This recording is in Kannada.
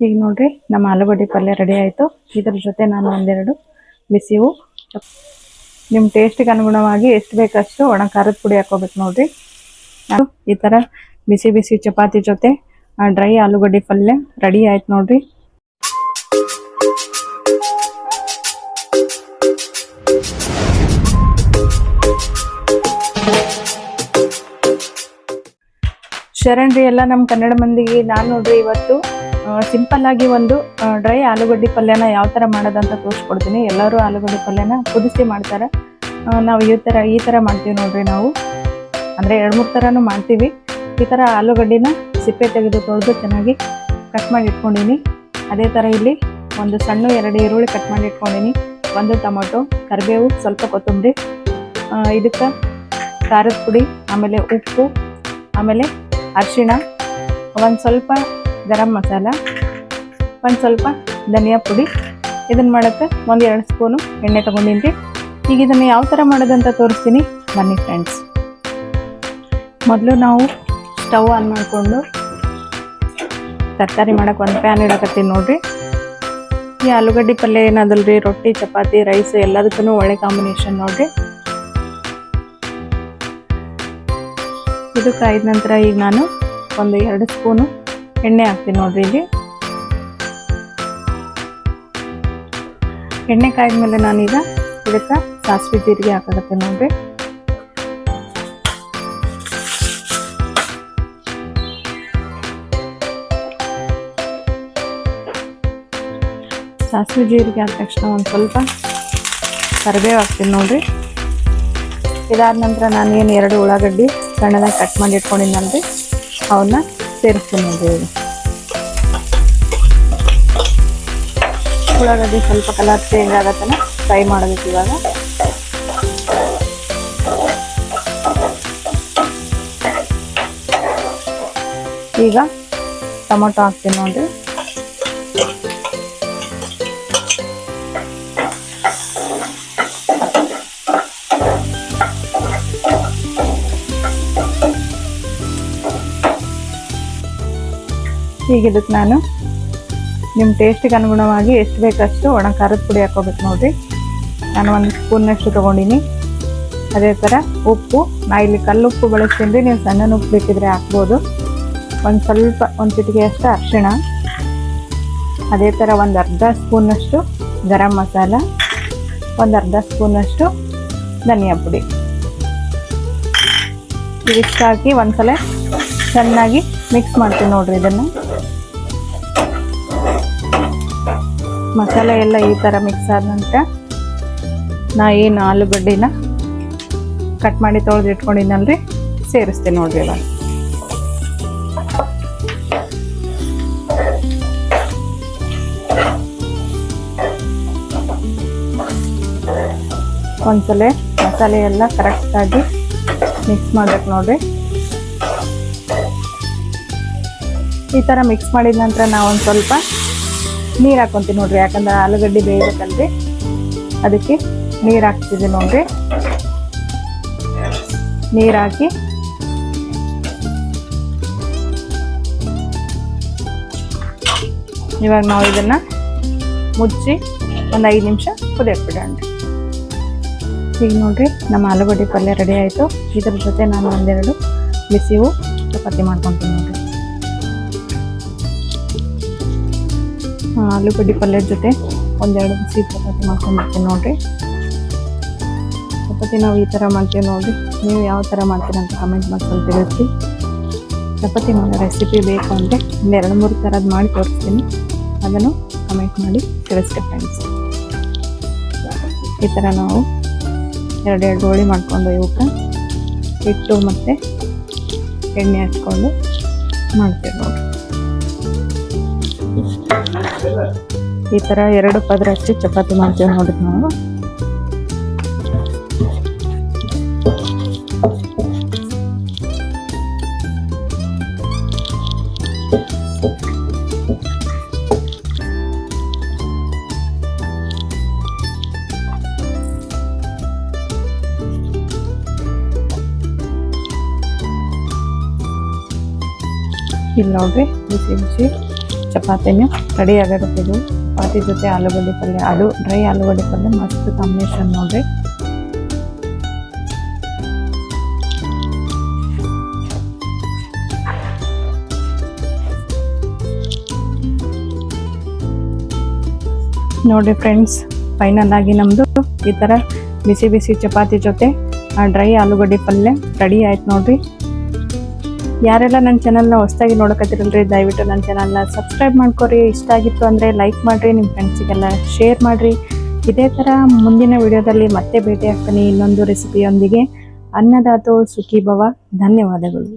ಈಗ ನೋಡ್ರಿ ನಮ್ಮ ಆಲೂಗಡ್ಡೆ ಪಲ್ಯ ರೆಡಿ ಆಯಿತು. ಇದ್ರ ಜೊತೆ ನಾನು ಒಂದೆರಡು ಬಿಸಿವು ನಿಮ್ಮ ಟೇಸ್ಟಿಗೆ ಅನುಗುಣವಾಗಿ ಎಷ್ಟು ಬೇಕಷ್ಟು ಒಣ ಖಾರದ ಪುಡಿ ಹಾಕೋಬೇಕು ನೋಡ್ರಿ. ನಾನು ಈ ಥರ ಬಿಸಿ ಬಿಸಿ ಚಪಾತಿ ಜೊತೆ ಡ್ರೈ ಆಲೂಗಡ್ಡೆ ಪಲ್ಯ ರೆಡಿ ಆಯ್ತು ನೋಡ್ರಿ. ಶರಣ್ರಿ ಎಲ್ಲ ನಮ್ಮ ಕನ್ನಡ ಮಂದಿಗೆ ನಾನು ನೋಡ್ರಿ ಇವತ್ತು ಸಿಂಪಲ್ ಆಗಿ ಒಂದು ಡ್ರೈ ಆಲೂಗಡ್ಡೆ ಪಲ್ಯನ ಯಾವ ಥರ ಮಾಡೋದಂತ ತೋರಿಸ್ಕೊಡ್ತೀನಿ. ಎಲ್ಲರೂ ಆಲೂಗಡ್ಡೆ ಪಲ್ಯನ ಕುದಿಸಿ ಮಾಡ್ತಾರೆ. ನಾವು ಈ ಥರ ಮಾಡ್ತೀವಿ ನೋಡ್ರಿ. ನಾವು ಅಂದರೆ 2-3 ಥರನೂ ಮಾಡ್ತೀವಿ. ಈ ಥರ ಆಲೂಗಡ್ಡಿನ ಸಿಪ್ಪೆ ತೆಗೆದು ತೊಳೆದು ಚೆನ್ನಾಗಿ ಕಟ್ ಮಾಡಿ ಇಟ್ಕೊಂಡಿನಿ. ಅದೇ ಥರ ಇಲ್ಲಿ ಒಂದು ಸಣ್ಣ 2 ಈರುಳ್ಳಿ ಕಟ್ ಮಾಡಿ ಇಟ್ಕೊಂಡಿನಿ, 1 ಟೊಮೊಟೊ, ಕರಿಬೇವು, ಸ್ವಲ್ಪ ಕೊತ್ತಂಬರಿ, ಇದಕ್ಕೆ ಖಾರದ ಪುಡಿ, ಆಮೇಲೆ ಉಪ್ಪು, ಆಮೇಲೆ ಅರಿಶಿಣ, ಒಂದು ಸ್ವಲ್ಪ ಗರಂ ಮಸಾಲ, ಒಂದು ಸ್ವಲ್ಪ ಧನಿಯಾ ಪುಡಿ. ಇದನ್ನು ಮಾಡೋಕ್ಕೆ 1-2 ಸ್ಪೂನು ಎಣ್ಣೆ ತೊಗೊಂಡಿನಿ. ಈಗ ಇದನ್ನು ಯಾವ ಥರ ಮಾಡೋದಂತ ತೋರಿಸ್ತೀನಿ ಬನ್ನಿ ಫ್ರೆಂಡ್ಸ್. ಮೊದಲು ನಾವು ಸ್ಟವ್ ಆನ್ ಮಾಡಿಕೊಂಡು ತರಕಾರಿ ಮಾಡೋಕ್ಕೆ ಒಂದು ಪ್ಯಾನ್ ಇಡಕತ್ತೀನಿ ನೋಡ್ರಿ. ಈ ಆಲೂಗಡ್ಡೆ ಪಲ್ಯ ಏನದಲ್ರಿ, ರೊಟ್ಟಿ, ಚಪಾತಿ, ರೈಸ್ ಎಲ್ಲದಕ್ಕೂ ಒಳ್ಳೆ ಕಾಂಬಿನೇಷನ್ ನೋಡ್ರಿ. ಇದಕ್ಕೆ ಆದ ನಂತರ ಈಗ ನಾನು 1-2 ಸ್ಪೂನು ಎಣ್ಣೆ ಹಾಕ್ತೀನಿ ನೋಡ್ರಿ. ಇಲ್ಲಿ ಎಣ್ಣೆ ಕಾಯ್ದ್ಮೇಲೆ ನಾನೀಗ ಇದಕ್ಕೆ ಸಾಸಿವೆ ಜೀರಿಗೆ ಹಾಕಕತ್ತೀನಿ ನೋಡ್ರಿ. ಸಾಸಿವೆ ಜೀರಿಗೆ ಆದ ತಕ್ಷಣ ಒಂದು ಸ್ವಲ್ಪ ಕರಿಬೇವು ಹಾಕ್ತೀನಿ ನೋಡ್ರಿ. ಇದಾದ ನಂತರ ನಾನು ಏನು 2 ಉಳ್ಳಾಗಡ್ಡಿ ಸಣ್ಣದಾಗಿ ಕಟ್ ಮಾಡಿ ಇಟ್ಕೊಂಡಿದ್ದಲ್ರಿ ಅವನ್ನ ಸೇರಿಸ್ತೀನಿ ನೋಡ್ರಿ. ಉಳ್ಳಾಗಡ್ಡಿ ಸ್ವಲ್ಪ ಕಲರ್ ಚೇಂಜ್ ಆಗತ್ತನ ಫ್ರೈ ಮಾಡಬೇಕು. ಇವಾಗ ಈಗ ಟೊಮೊಟೊ ಹಾಕ್ತೀನಿ ನೋಡ್ರಿ. ಈಗ ಇದಕ್ಕೆ ನಾನು ನಿಮ್ಮ ಟೇಸ್ಟಿಗೆ ಅನುಗುಣವಾಗಿ ಎಷ್ಟು ಬೇಕಷ್ಟು ಒಣ ಖಾರದ ಪುಡಿ ಹಾಕೋಬೇಕು ನೋಡ್ರಿ. ನಾನು 1 ಸ್ಪೂನ್ನಷ್ಟು ತೊಗೊಂಡಿನಿ. ಅದೇ ಥರ ಉಪ್ಪು, ನಾ ಇಲ್ಲಿ ಕಲ್ಲುಪ್ಪು ಬಳಸ್ತೀನಿ, ನೀವು ಸಣ್ಣ ಉಪ್ಪು ಬೇಕಿದ್ರೆ ಹಾಕ್ಬೋದು. ಒಂದು ಚಿಟಿಕೆಯಷ್ಟು ಅರಿಶಿಣ, ಅದೇ ಥರ 1/2 ಸ್ಪೂನ್ನಷ್ಟು ಗರಂ ಮಸಾಲ, 1/2 ಸ್ಪೂನ್ನಷ್ಟು ಧನಿಯಾ ಪುಡಿ. ಇದಿಷ್ಟು ಹಾಕಿ ಒಂದ್ಸಲ ಚೆನ್ನಾಗಿ ಮಿಕ್ಸ್ ಮಾಡ್ತೀನಿ ನೋಡ್ರಿ. ಇದನ್ನು ಮಸಾಲೆ ಎಲ್ಲ ಈ ಥರ ಮಿಕ್ಸ್ ಆದ ನಂತರ ನಾ ಏನು ಆಲೂಗಡ್ಡಿನ ಕಟ್ ಮಾಡಿ ತೊಳೆದು ಇಟ್ಕೊಂಡಿನಲ್ರಿ ಸೇರಿಸ್ತೀನಿ ನೋಡ್ರಿ. ಇವಾಗ ಒಂದ್ಸಲ ಮಸಾಲೆ ಎಲ್ಲ ಕರೆಕ್ಟಾಗಿ ಮಿಕ್ಸ್ ಮಾಡ್ಬೇಕು ನೋಡ್ರಿ. ಈ ಥರ ಮಿಕ್ಸ್ ಮಾಡಿದ ನಂತರ ನಾವು ಒಂದು ಸ್ವಲ್ಪ ನೀರು ಹಾಕ್ಕೊಂತೀವಿ ನೋಡ್ರಿ. ಯಾಕಂದ್ರೆ ಆಲೂಗಡ್ಡೆ ಬೇಯಬೇಕಲ್ರಿ, ಅದಕ್ಕೆ ನೀರು ಹಾಕ್ತಿದ್ವಿ ನೋಡ್ರಿ. ನೀರು ಹಾಕಿ ಇವಾಗ ನಾವು ಇದನ್ನು ಮುಚ್ಚಿ ಒಂದು 5 ನಿಮಿಷ ಕುದಿಯಕ್ಕೆ ಬಿಡೋಣ. ಈಗ ನೋಡ್ರಿ ನಮ್ಮ ಆಲೂಗಡ್ಡೆ ಪಲ್ಯ ರೆಡಿ ಆಯಿತು. ಇದ್ರ ಜೊತೆ ನಾನು 1-2 ಬಿಸಿವು ಚಪಾತಿ ಮಾಡ್ಕೊತೀನಿ ನೋಡ್ರಿ. ಆಲೂಗಡ್ಡೆ ಪಲ್ಯದ ಜೊತೆ 1-2 ಬಿಸಿ ಚಪಾತಿ ಮಾಡ್ಕೊಂಡ್ಬಿಡ್ತೀನಿ ನೋಡ್ರಿ. ಚಪಾತಿ ನಾವು ಈ ಥರ ಮಾಡ್ತೀವಿ ನೋಡ್ರಿ. ನೀವು ಯಾವ ಥರ ಮಾಡ್ತೀರ ಅಂತ ಕಮೆಂಟ್ ಮಾಡಿ ತಿಳಿಸಿ. ಚಪಾತಿ ಮಾಡೋ ರೆಸಿಪಿ ಬೇಕು ಅಂದರೆ 2-3 ಥರದ್ದು ಮಾಡಿ ತೋರಿಸ್ತೀನಿ, ಅದನ್ನು ಕಮೆಂಟ್ ಮಾಡಿ ತಿಳಿಸ್ರಿ ಫ್ರೆಂಡ್ಸ್. ಈ ಥರ ನಾವು 2 ಹೋಳಿ ಮಾಡಿಕೊಂಡು ಇವಕ್ಕೆ ಹಿಟ್ಟು ಮತ್ತು ಎಣ್ಣೆ ಹಚ್ಕೊಂಡು ಮಾಡ್ತೀವಿ ನೋಡ್ರಿ. ಈ ಥರ 2 ಪದರ ಹಚ್ಚಿ ಚಪಾತಿ ಮಾಡ್ತೀವಿ ನೋಡ್ರಿ ನಾವು. ಇಲ್ಲಿ ನೋಡ್ರಿ ಬಿಸಿ ಬಿಸಿ ಚಪಾತಿನೂ ರೆಡಿ ಆಗುತ್ತೆ. ಇದು ಚಪಾತಿ ಜೊತೆ ಆಲೂಗಡ್ಡೆ ಪಲ್ಯ, ಅದು ಡ್ರೈ ಆಲೂಗಡ್ಡೆ ಪಲ್ಯ ಮಸ್ತ್ ಕಾಂಬಿನೇಷನ್ ನೋಡ್ರಿ. ನೋಡ್ರಿ ಫ್ರೆಂಡ್ಸ್, ಫೈನಲ್ ಆಗಿ ನಮ್ದು ಈ ತರ ಬಿಸಿ ಬಿಸಿ ಚಪಾತಿ ಜೊತೆ ಡ್ರೈ ಆಲೂಗಡ್ಡೆ ಪಲ್ಯ ರೆಡಿ ಆಯ್ತು ನೋಡ್ರಿ. ಯಾರೆಲ್ಲ ನನ್ನ ಚಾನಲ್ನ ಹೊಸದಾಗಿ ನೋಡಕತ್ತಿರಲ್ರಿ, ದಯವಿಟ್ಟು ನನ್ನ ಚಾನಲ್ನ ಸಬ್ಸ್ಕ್ರೈಬ್ ಮಾಡ್ಕೊರಿ. ಇಷ್ಟ ಆಗಿತ್ತು ಅಂದರೆ ಲೈಕ್ ಮಾಡಿರಿ, ನಿಮ್ಮ ಫ್ರೆಂಡ್ಸಿಗೆಲ್ಲ ಶೇರ್ ಮಾಡಿರಿ. ಇದೇ ಥರ ಮುಂದಿನ ವಿಡಿಯೋದಲ್ಲಿ ಮತ್ತೆ ಭೇಟಿ ಆಗ್ತೀನಿ ಇನ್ನೊಂದು ರೆಸಿಪಿಯೊಂದಿಗೆ. ಅನ್ನದಾತೋ ಸುಖೀ ಭವ. ಧನ್ಯವಾದಗಳು.